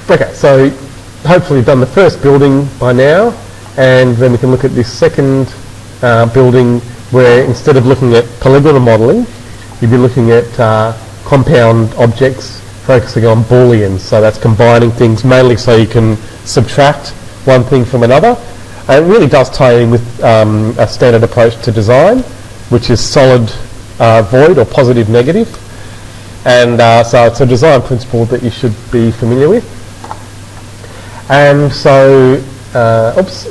Okay, so hopefully you've done the first building by now, and then we can look at this second building where instead of looking at polygonal modelling, you'll be looking at compound objects focusing on Booleans. So that's combining things mainly so you can subtract one thing from another. And it really does tie in with a standard approach to design, which is solid void or positive negative. And so it's a design principle that you should be familiar with. And so, oops,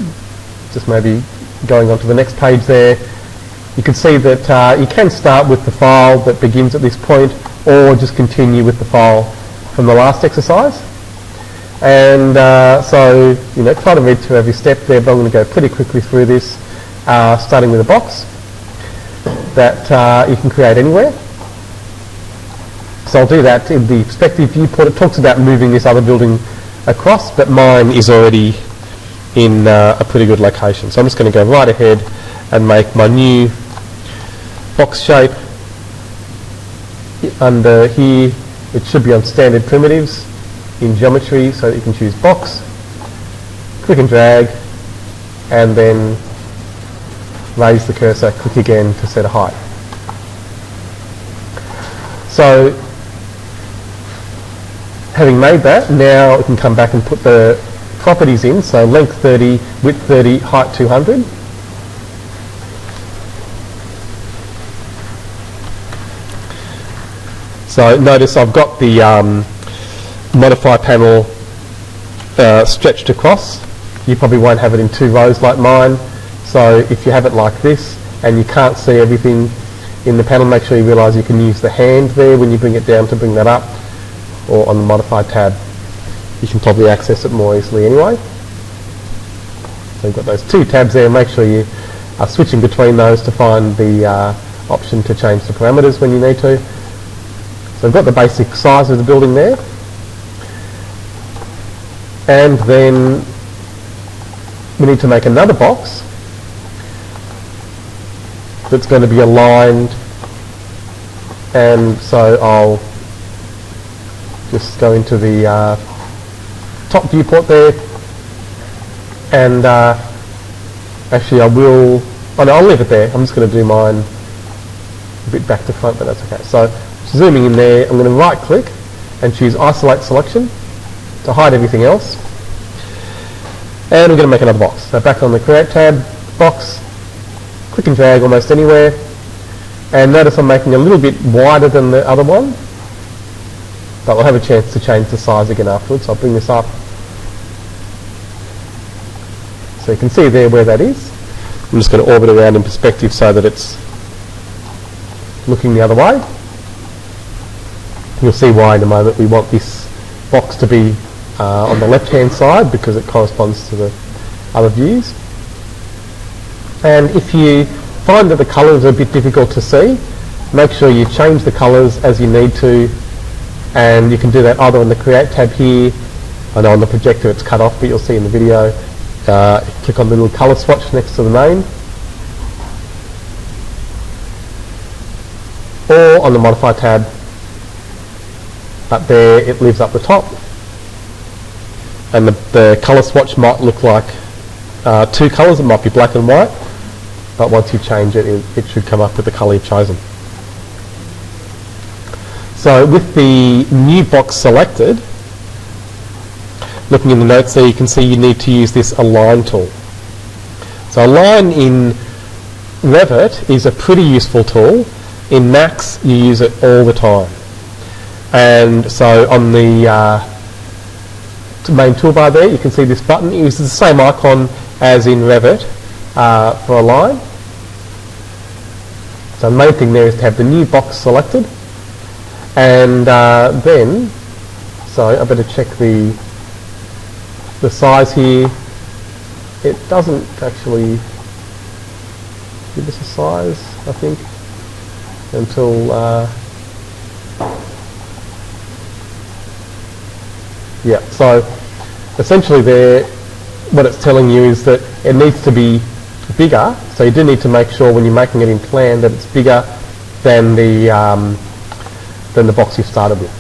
just maybe going on to the next page there, you can see that you can start with the file that begins at this point, or just continue with the file from the last exercise. And so, you know, try to read through every step there, but I'm going to go pretty quickly through this, starting with a box that you can create anywhere. So I'll do that in the perspective viewport. It talks about moving this other building across, but mine is already in a pretty good location. So I'm just going to go right ahead and make my new box shape. Under here, it should be on standard primitives in geometry, so that you can choose box, click and drag, and then raise the cursor, click again to set a height. So having made that, now we can come back and put the properties in, so length 30, width 30, height 200. So notice I've got the modify panel stretched across. You probably won't have it in 2 rows like mine, so if you have it like this and you can't see everything in the panel, make sure you realise you can use the hand there when you bring it down to bring that up, or on the modify tab you can probably access it more easily anyway. So you've got those 2 tabs there. Make sure you are switching between those to find the option to change the parameters when you need to. So I've got the basic size of the building there, and then we need to make another box that's going to be aligned, and so I'll just go into the top viewport there, and actually I will, oh no, I'll leave it there. I'm just going to do mine a bit back to front, but that's okay. So zooming in there, I'm going to right click and choose isolate selection to hide everything else, and we're going to make another box. So back on the create tab, box, click and drag almost anywhere, and notice I'm making a little bit wider than the other one, but we'll have a chance to change the size again afterwards. I'll bring this up so you can see there where that is. I'm just going to orbit around in perspective so that it's looking the other way. You'll see why in a moment. We want this box to be on the left hand side because it corresponds to the other views. And if you find that the colours are a bit difficult to see, make sure you change the colours as you need to, and you can do that either on the create tab here. I know on the projector it's cut off, but you'll see in the video, click on the little colour swatch next to the name, or on the modify tab up there, it lives up the top, and the colour swatch might look like 2 colours. It might be black and white, but once you change it, it should come up with the colour you've chosen. So with the new box selected, looking in the notes there, you can see you need to use this align tool. So align in Revit is a pretty useful tool. In Max you use it all the time. And so on the main toolbar there, you can see this button. It uses the same icon as in Revit for align. So the main thing there is to have the new box selected, and then, so I better check the size here. It doesn't actually give us a size, I think, until yeah. So essentially there, what it's telling you is that it needs to be bigger, so you do need to make sure when you're making it in plan that it's bigger than the box you started with.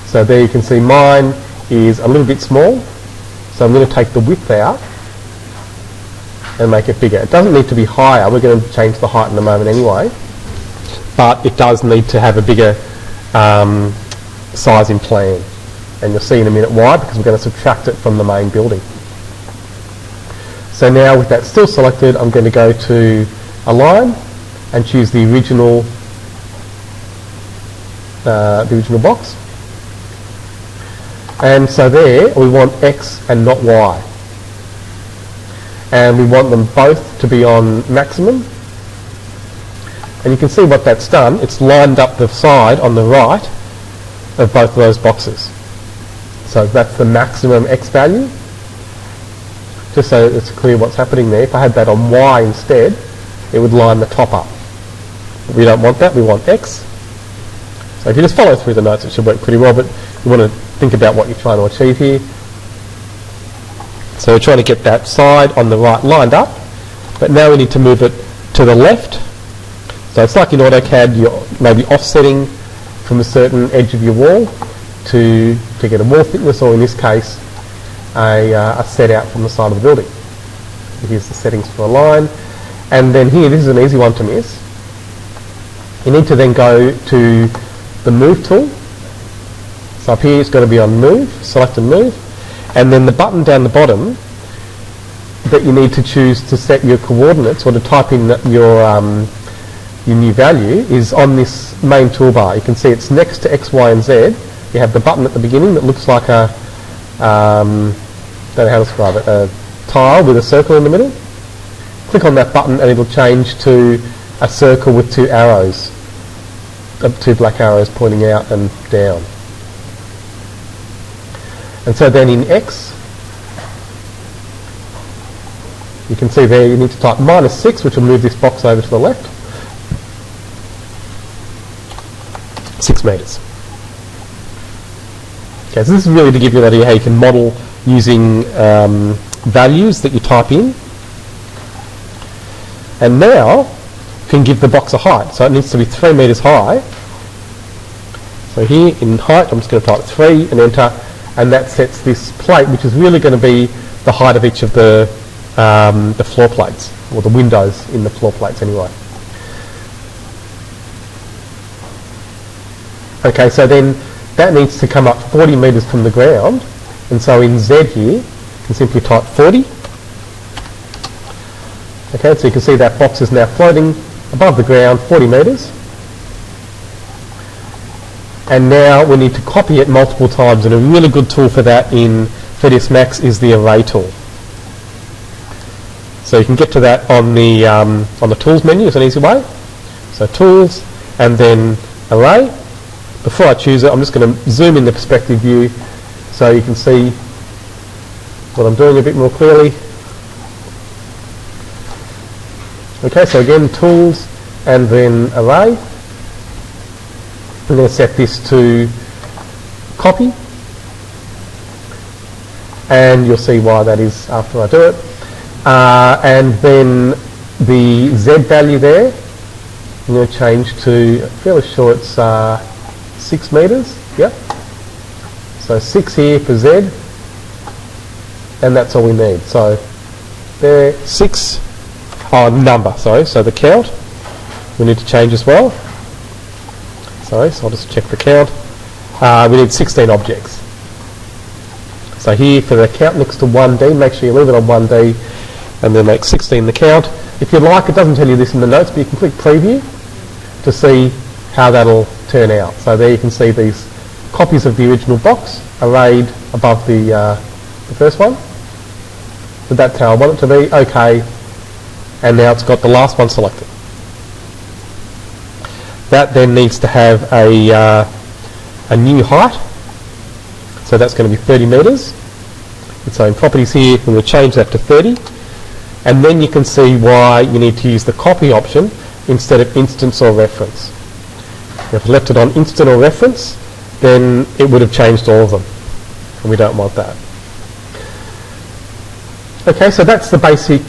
So there you can see mine is a little bit small, so I'm going to take the width out and make it bigger. It doesn't need to be higher, we're going to change the height in a moment anyway, but it does need to have a bigger size in plan, and you'll see in a minute why, because we're going to subtract it from the main building. So now with that still selected, I'm going to go to Align and choose the original box. And so there we want X and not Y. And we want them both to be on maximum. And you can see what that's done. It's lined up the side on the right of both of those boxes. So that's the maximum X value. Just so it's clear what's happening there. If I had that on Y instead, it would line the top up. But we don't want that, we want X. So if you just follow through the notes, it should work pretty well, but you want to think about what you're trying to achieve here. So we're trying to get that side on the right lined up, but now we need to move it to the left. So it's like in AutoCAD, you're maybe offsetting from a certain edge of your wall to get a wall thickness, or in this case, a set out from the side of the building. Here's the settings for a line. And then here, this is an easy one to miss. You need to then go to the Move tool. So up here it's going to be on Move, select and Move. And then the button down the bottom that you need to choose to set your coordinates or to type in your new value is on this main toolbar. You can see it's next to X, Y and Z. You have the button at the beginning that looks like a don't know how to describe it, a tile with a circle in the middle. Click on that button and it'll change to a circle with two arrows, two black arrows pointing out and down. And so then in X, you can see there you need to type -6, which will move this box over to the left. 6 metres. Okay, so this is really to give you an idea how you can model using values that you type in. And now you can give the box a height. So it needs to be 3 metres high. So here in height, I'm just going to type 3 and enter, and that sets this plate, which is really going to be the height of each of the floor plates, or the windows in the floor plates anyway. Okay, so then that needs to come up 40 metres from the ground, and so in Z here, you can simply type 40. Okay, so you can see that box is now floating above the ground 40 metres. And now we need to copy it multiple times, and a really good tool for that in 3ds Max is the Array tool. So you can get to that on the Tools menu, it's an easy way. So Tools, and then Array. Before I choose it, I'm just going to zoom in the perspective view so you can see what I'm doing a bit more clearly. Okay, so again, Tools and then Array. I'm going to set this to Copy, and you'll see why that is after I do it. And then the Z value there, I'm going to change to, I'm fairly sure it's 6 metres, yep. So 6 here for Z, and that's all we need. So there, 6, number, sorry, so the count we need to change as well. Sorry, so I'll just check the count. We need 16 objects. So here for the count next to 1D, make sure you leave it on 1D and then make 16 the count. If you like, it doesn't tell you this in the notes, but you can click Preview to see how that'll turn out. So there you can see these copies of the original box arrayed above the first one. So that's how I want it to be. Okay, and now it's got the last one selected. That then needs to have a new height. So that's going to be 30 metres. And so in Properties here, we're going to change that to 30. And then you can see why you need to use the Copy option instead of Instance or Reference. If you left it on Instant or Reference, then it would have changed all of them. And we don't want that. Okay, so that's the basic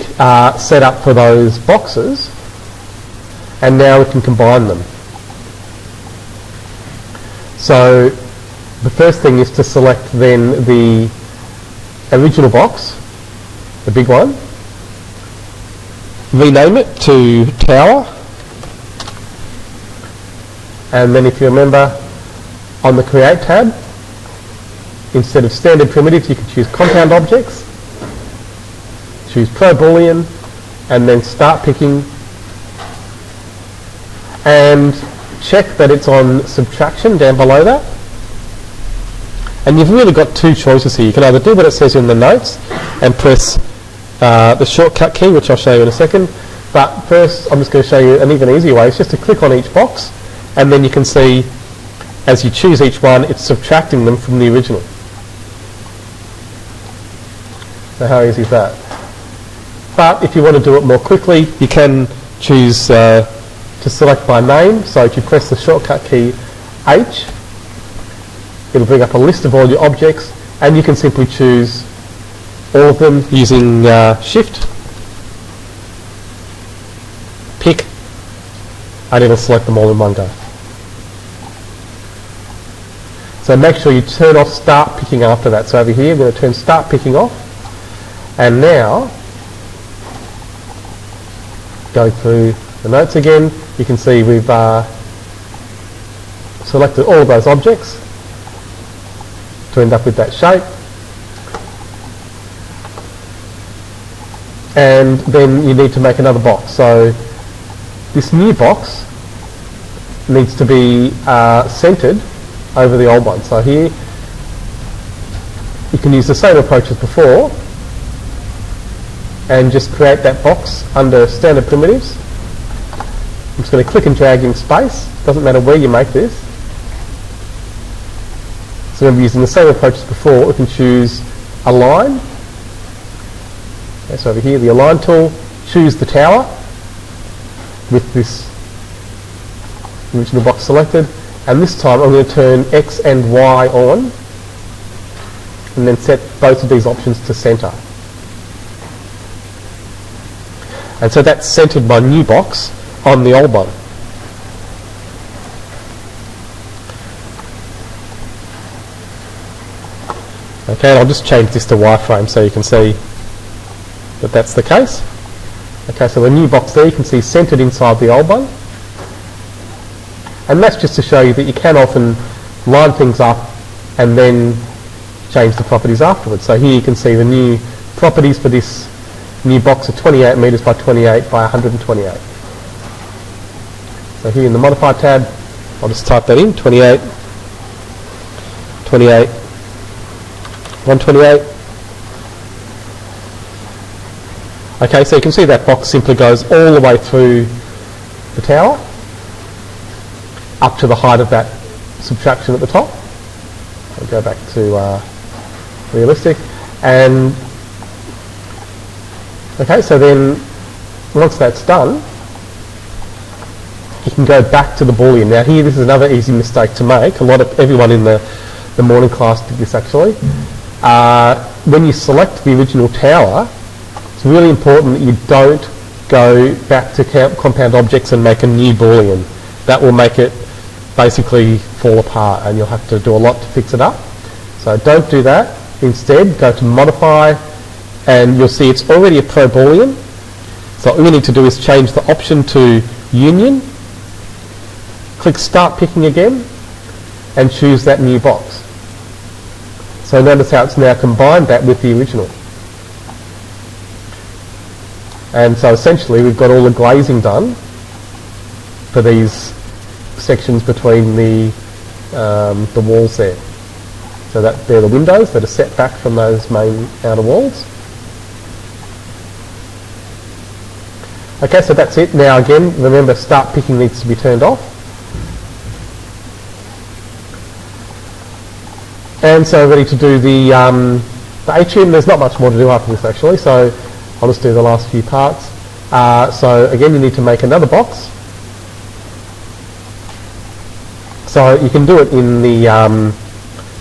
setup for those boxes. And now we can combine them. So the first thing is to select then the original box, the big one, rename it to tower, and then if you remember on the create tab, instead of standard primitives you can choose compound objects, choose pro Boolean, and then start picking, and check that it's on subtraction down below that. And you've really got two choices here. You can either do what it says in the notes and press the shortcut key, which I'll show you in a second, but first I'm just going to show you an even easier way. It's just to click on each box, and then you can see as you choose each one it's subtracting them from the original. So how easy is that? But if you want to do it more quickly, you can choose to select by name. So if you press the shortcut key H, it'll bring up a list of all your objects, and you can simply choose all of them using Shift, pick, and it'll select them all in one go. So make sure you turn off start picking after that. So over here, I'm going to turn start picking off, and now go through the notes again. You can see we've selected all of those objects to end up with that shape, and then you need to make another box. So this new box needs to be centered over the old one. So here you can use the same approach as before and just create that box under standard primitives. I'm just going to click and drag in space, doesn't matter where you make this. So we're using the same approach as before. We can choose align. Okay, so over here, the align tool, choose the tower with this original box selected, and this time I'm going to turn X and Y on and then set both of these options to center. And so that's centered my new box on the old one. Okay, and I'll just change this to wireframe so you can see that that's the case. Okay, so the new box there you can see centered inside the old one. And that's just to show you that you can often line things up and then change the properties afterwards. So here you can see the new properties for this new box are 28 meters by 28 by 128. So here in the modify tab, I'll just type that in, 28, 28, 128. Okay, so you can see that box simply goes all the way through the tower up to the height of that subtraction at the top. I'll go back to realistic, and okay, so then once that's done, you can go back to the Boolean. Now here, this is another easy mistake to make. Everyone in the morning class did this actually. When you select the original tower, it's really important that you don't go back to compound objects and make a new Boolean. That will make it basically fall apart, and you'll have to do a lot to fix it up. So don't do that. Instead, go to modify, and you'll see it's already a pro Boolean. So all we need to do is change the option to union, click start picking again, and choose that new box. So notice how it's now combined that with the original. And so essentially we've got all the glazing done for these sections between the walls there. So that they're the windows that are set back from those main outer walls. Okay, so that's it. Now again, remember start picking needs to be turned off. And so ready to do the atrium. There's not much more to do after this actually, so I'll just do the last few parts. So again, you need to make another box. So you can do it in the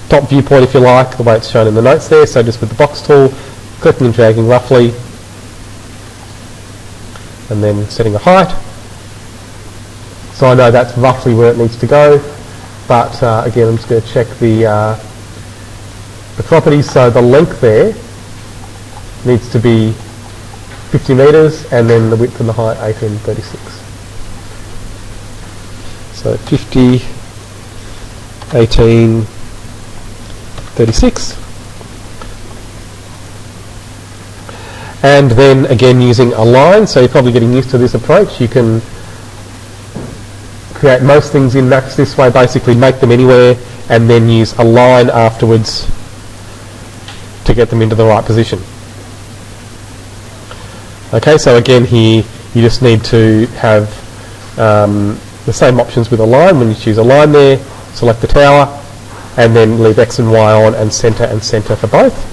top viewpoint if you like, the way it's shown in the notes there. So just with the box tool, clicking and dragging roughly, and then setting a height. So I know that's roughly where it needs to go. but again I'm just going to check the properties. So the length there needs to be 50 metres, and then the width and the height 1836. So 50, 1836. And then again using a line, so you're probably getting used to this approach. You can create most things in Max this way, basically make them anywhere and then use a line afterwards to get them into the right position. Okay, so again here you just need to have the same options with a line. When you choose a line there, select the tower and then leave X and Y on and center for both.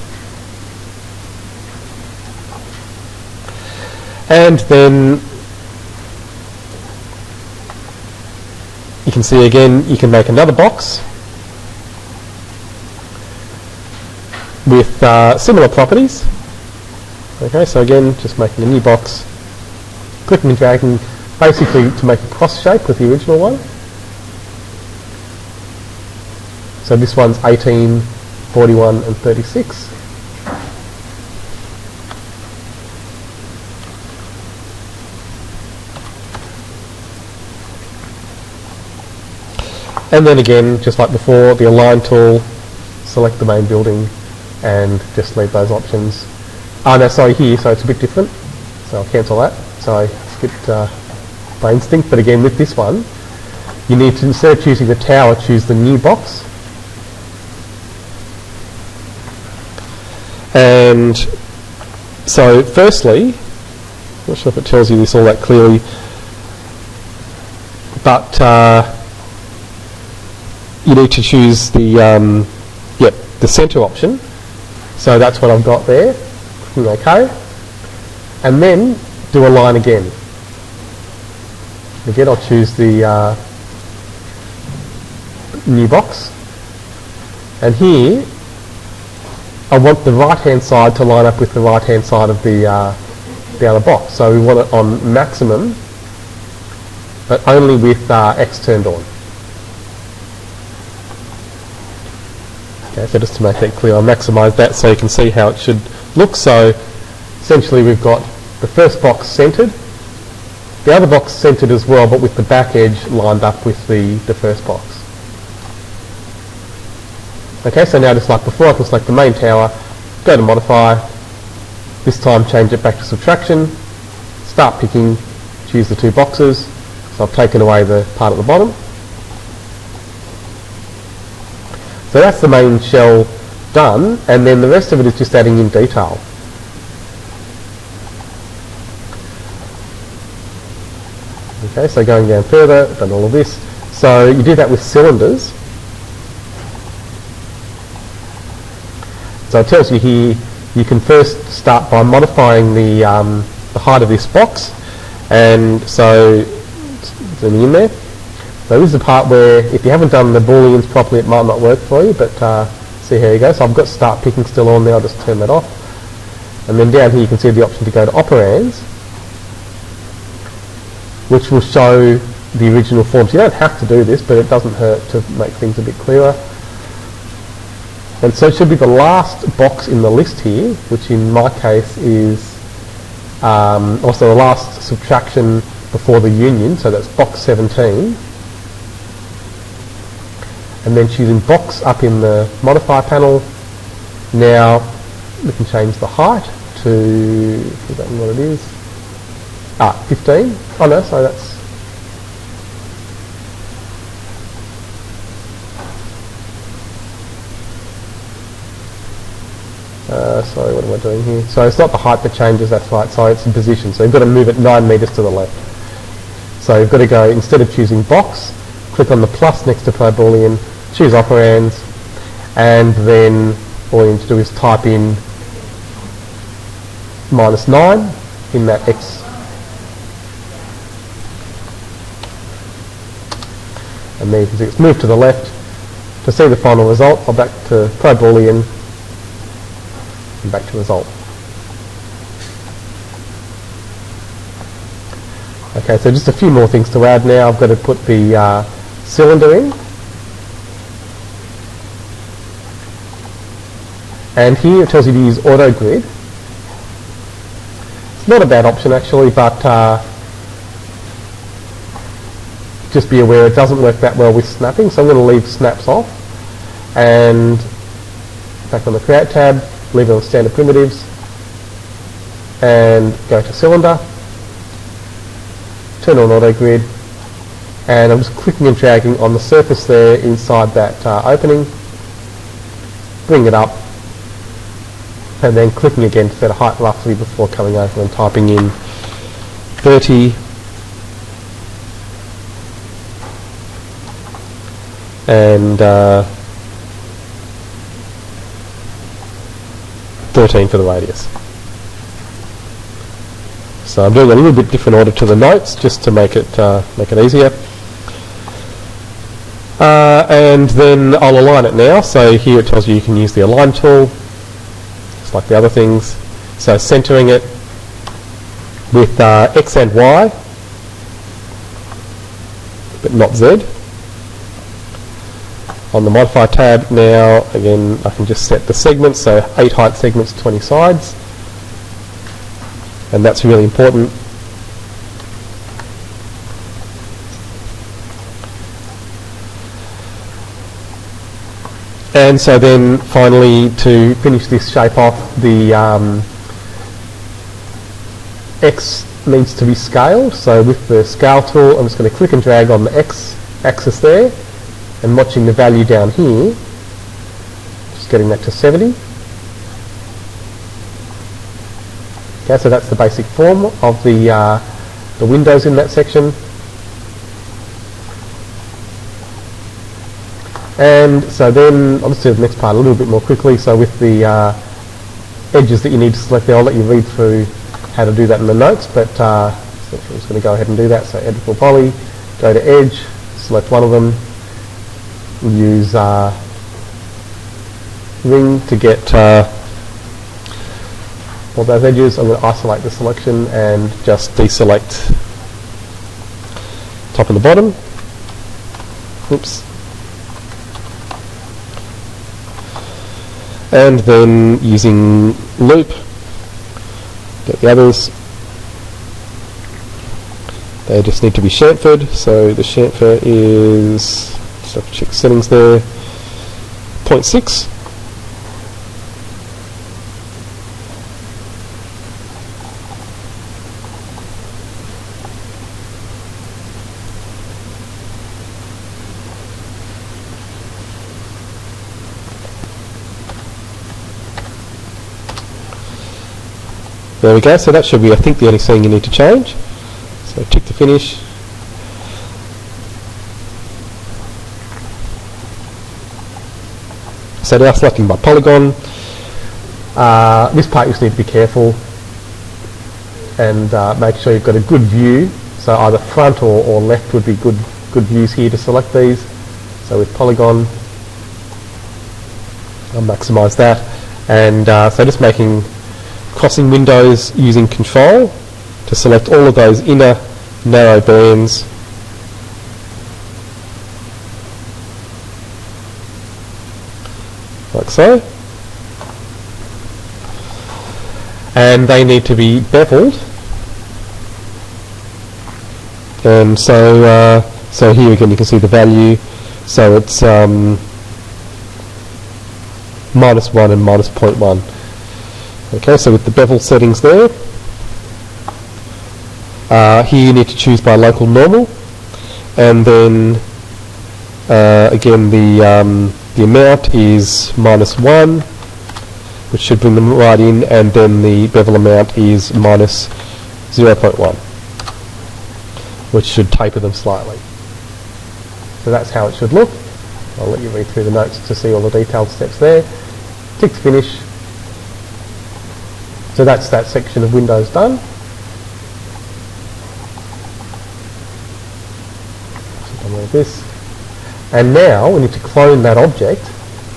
And then you can see again you can make another box with similar properties. Okay, so again just making a new box, clicking and dragging basically to make a cross shape with the original one. So this one's 18, 41 and 36. And then again, just like before, the Align tool, select the main building and just leave those options. Oh no, sorry, here, so it's a bit different. So I'll cancel that. So I skipped by instinct, but again with this one, you need to, instead of choosing the tower, choose the new box. And so firstly, I'm not sure if it tells you this all that clearly, but you need to choose the the center option. So that's what I've got there. Clicking OK, and then do a line again. Again, I'll choose the new box, and here I want the right hand side to line up with the right hand side of the other box. So we want it on maximum, but only with X turned on. Okay, so just to make that clear, I'll maximise that so you can see how it should look. So essentially we've got the first box centred, the other box centred as well, but with the back edge lined up with the first box. Okay, so now just like before, I can select the main tower, go to modify, this time change it back to subtraction, start picking, choose the two boxes. So I've taken away the part at the bottom. So that's the main shell done, and then the rest of it is just adding in detail. Okay, so going down further, done all of this. So you do that with cylinders. So it tells you here you can first start by modifying the height of this box, and so zooming in there. So this is the part where if you haven't done the Booleans properly it might not work for you, but see how you go. So I've got start picking still on there, I'll just turn that off. And then down here you can see the option to go to operands, which will show the original forms. You don't have to do this, but it doesn't hurt to make things a bit clearer. And so it should be the last box in the list here, which in my case is also the last subtraction before the union, so that's box 17. And then choosing box up in the modify panel. Now we can change the height to, I've forgotten what it is, 15. Oh no, so that's, sorry, what am I doing here? So it's not the height that changes, that's right, so it's in position. So you've got to move it 9 metres to the left. So you've got to go, instead of choosing box, click on the plus next to Pro Boolean, choose operands, and then all you need to do is type in -9 in that X. And then you can see it's moved to the left. To see the final result, I'll back to Pro Boolean and back to result. Okay, so just a few more things to add now. I've got to put the cylinder in. And here it tells you to use auto grid. It's not a bad option actually, but just be aware it doesn't work that well with snapping, so I'm going to leave snaps off, and back on the Create tab, leave it on Standard Primitives, and go to Cylinder, turn on Auto Grid, and I'm just clicking and dragging on the surface there inside that opening, bring it up, and then clicking again to set a height roughly before coming over and typing in 30 and 13 for the radius. So I'm doing a little bit different order to the notes just to make it easier. And then I'll align it now. So here it tells you can use the align tool, just like the other things. So centering it with X and Y, but not Z. On the Modify tab now, again, I can just set the segments, so 8 height segments, 20 sides. And that's really important. And so then finally, to finish this shape off, the X needs to be scaled. So with the scale tool, I'm just going to click and drag on the X axis there, and watching the value down here, just getting that to 70. Okay, so that's the basic form of the windows in that section. And so then I'll just do the next part a little bit more quickly. So with the edges that you need to select there, I'll let you read through how to do that in the notes, but so I'm just going to go ahead and do that. So editable poly, go to edge, select one of them, use ring to get all those edges. I'm going to isolate the selection and just deselect top and the bottom. Oops. And then using loop, get the others. They just need to be chamfered. So the chamfer is, just have to check settings there, 0.6. There we go, so that should be, I think, the only thing you need to change. So tick to finish. So now selecting by polygon. This part you just need to be careful and make sure you've got a good view. So either front or left would be good views here to select these. So with polygon, I'll maximise that. And so just crossing windows using control to select all of those inner narrow bands. Like so. And they need to be beveled. And so so here again you can see the value. So it's -1 and -0.1. Okay, so with the bevel settings there, here you need to choose by local normal, and then again the amount is -1, which should bring them right in, and then the bevel amount is -0.1, which should taper them slightly. So that's how it should look. I'll let you read through the notes to see all the detailed steps there. Tick to finish. So that's that section of Windows done. So like this. And now we need to clone that object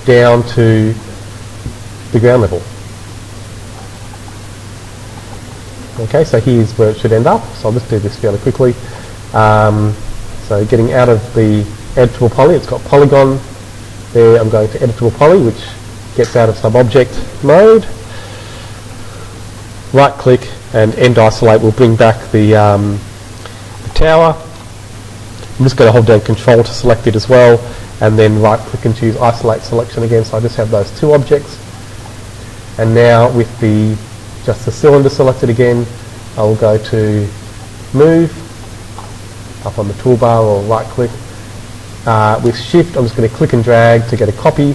down to the ground level. Okay, so here's where it should end up. So I'll just do this fairly quickly. So getting out of the editable poly, it's got polygon there. I'm going to editable poly, which gets out of sub-object mode. Right click and end isolate will bring back the tower. I'm just going to hold down Control to select it as well, and then right click and choose isolate selection again, so I just have those two objects. And now with just the cylinder selected again, I'll go to move up on the toolbar or right click. With shift I'm just going to click and drag to get a copy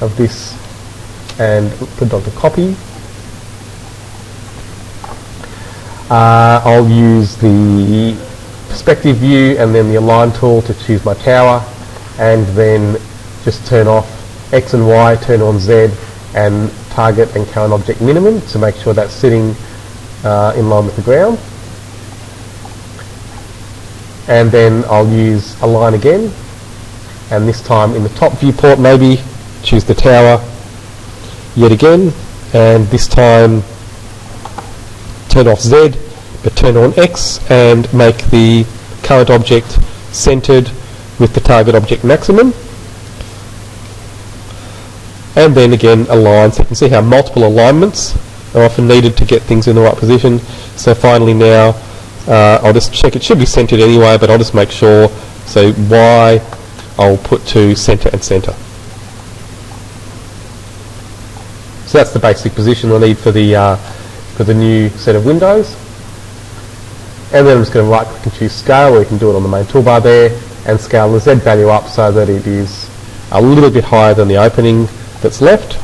of this and put it onto copy. I'll use the perspective view and then the align tool to choose my tower, and then just turn off X and Y, turn on Z and target and current object minimum to make sure that's sitting in line with the ground. And then I'll use align again, and this time in the top viewport maybe choose the tower yet again, and this time turn off Z but turn on X and make the current object centered with the target object maximum, and then again align. So you can see how multiple alignments are often needed to get things in the right position. So finally now I'll just check, it should be centered anyway, but I'll just make sure. So Y I'll put to center and center. So that's the basic position I need for the new set of windows. And then I'm just going to right click and choose scale, or you can do it on the main toolbar there, and scale the Z value up so that it is a little bit higher than the opening that's left.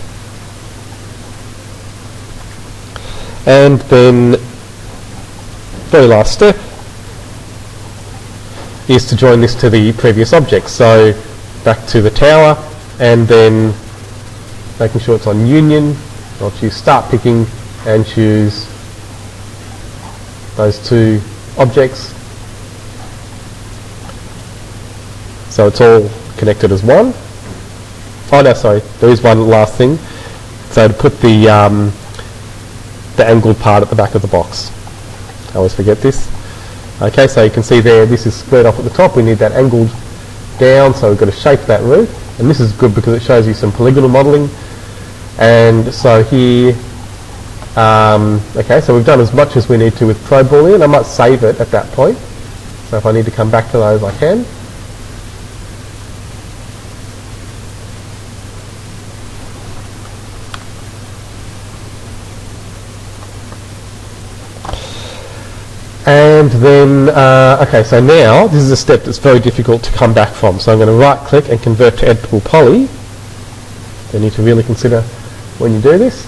And then very last step is to join this to the previous object. So back to the tower, and then making sure it's on union, I'll choose start picking and choose those two objects. So it's all connected as one. Oh no, sorry, there is one last thing. So to put the angled part at the back of the box. I always forget this. Okay, so you can see there, this is squared off at the top. We need that angled down, so we've got to shape that roof. And this is good because it shows you some polygonal modelling. And so here, okay, so we've done as much as we need to with Pro Boolean. I might save it at that point. So if I need to come back to those, I can. And then, okay, so now this is a step that's very difficult to come back from. So I'm going to right click and convert to editable poly. You need to really consider when you do this.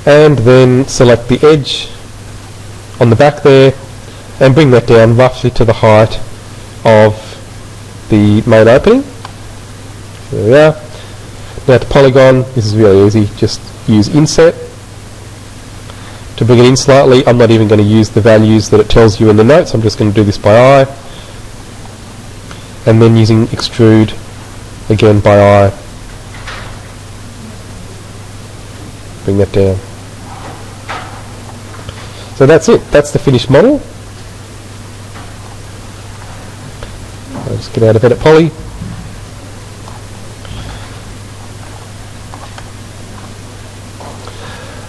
And then select the edge on the back there and bring that down roughly to the height of the main opening. There we are. Now to polygon, this is really easy. Just use inset to bring it in slightly. I'm not even going to use the values that it tells you in the notes. I'm just going to do this by eye. And then using extrude again by eye. Bring that down. So that's it. That's the finished model. I'll just get out of Edit Poly.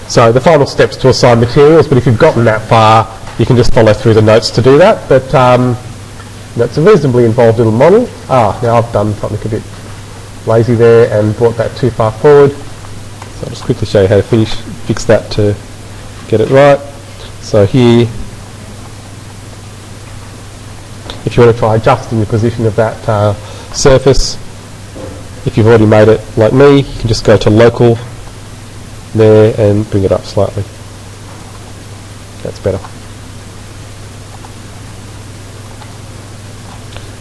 So the final steps to assign materials, but if you've gotten that far, you can just follow through the notes to do that. But that's a reasonably involved little model. Now I've done something a bit lazy there and brought that too far forward. So I'll just quickly show you how to fix that to get it right. So here, if you want to try adjusting the position of that surface, if you've already made it like me, you can just go to local there and bring it up slightly. That's better.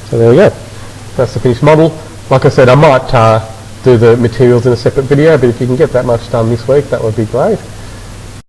So there we go. That's the finished model. Like I said, I might do the materials in a separate video, but if you can get that much done this week, that would be great.